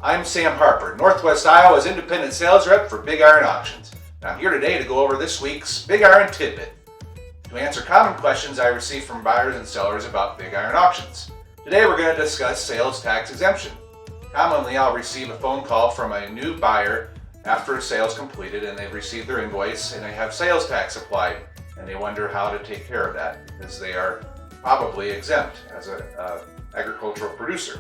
I'm Sam Harper, Northwest Iowa's independent sales rep for BigIron Auctions. And I'm here today to go over this week's BigIron Tidbit, to answer common questions I receive from buyers and sellers about BigIron auctions. Today we're going to discuss sales tax exemption. Commonly I'll receive a phone call from a new buyer after a sale is completed and they've received their invoice and they have sales tax applied, and they wonder how to take care of that because they are probably exempt as an agricultural producer.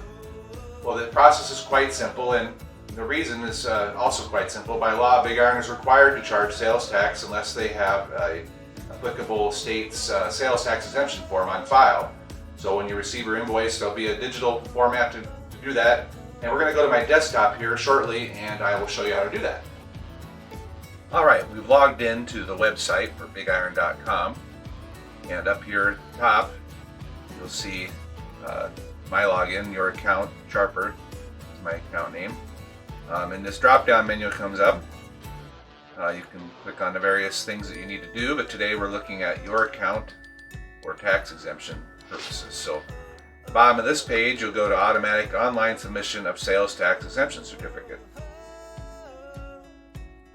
Well, the process is quite simple, and the reason is also quite simple. By law, BigIron is required to charge sales tax unless they have a applicable state's sales tax exemption form on file. So when you receive your invoice, there'll be a digital format to do that. And we're going to go to my desktop here shortly, and I will show you how to do that. All right, we've logged into the website for BigIron.com, and up here at the top, you'll see my login, your account, Sharper, is my account name. And this drop-down menu comes up. You can click on the various things that you need to do, but today we're looking at your account for tax exemption purposes. So at the bottom of this page, you'll go to automatic online submission of sales tax exemption certificate.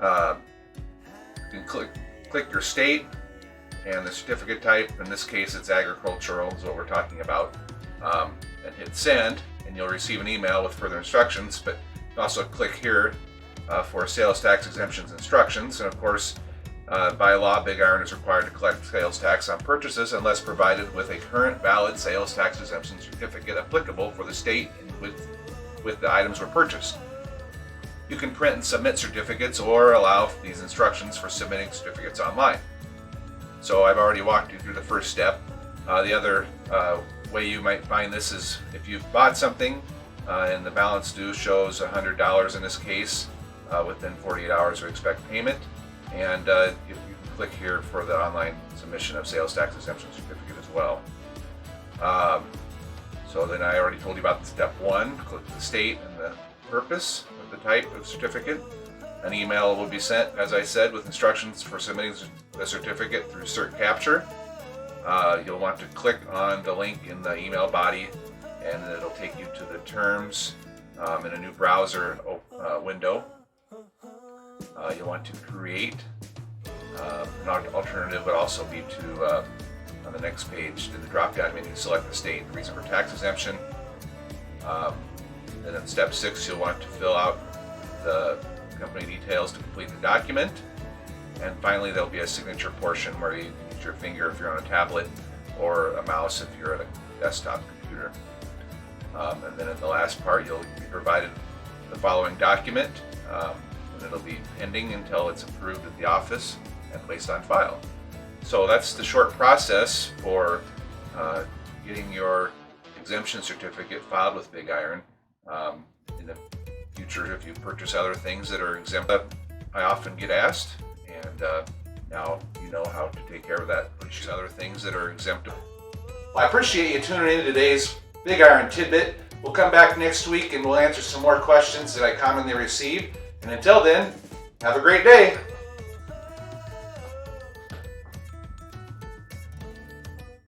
You can click your state and the certificate type. In this case, it's agricultural is what we're talking about. And hit send, and you'll receive an email with further instructions. But also click here for sales tax exemptions instructions. And of course, by law, BigIron is required to collect sales tax on purchases unless provided with a current valid sales tax exemption certificate applicable for the state and with the items were purchased. You can print and submit certificates or allow these instructions for submitting certificates online. So I've already walked you through the first step. The other way you might find this is if you've bought something and the balance due shows $100 in this case, within 48 hours we expect payment, and you can click here for the online submission of sales tax exemption certificate as well. So then I already told you about step one. Click the state and the purpose of the type of certificate. An email will be sent, as I said, with instructions for submitting the certificate through CertCapture. You'll want to click on the link in the email body, and it'll take you to the terms in a new browser window. You'll want to create. An alternative would also be to, on the next page, to the drop-down menu, select the state and reason for tax exemption. And then step 6, you'll want to fill out the company details to complete the document. And finally, there'll be a signature portion where you can use your finger if you're on a tablet, or a mouse if you're at a desktop computer. And then in the last part, you'll be provided the following document, and it'll be pending until it's approved at the office and placed on file. So that's the short process for getting your exemption certificate filed with BigIron. In the future, if you purchase other things that are exempt, I often get asked, and now you know how to take care of that. Purchase other things that are exempt. Well, I appreciate you tuning in to today's BigIron Tidbit. We'll come back next week and we'll answer some more questions that I commonly receive. And until then, have a great day.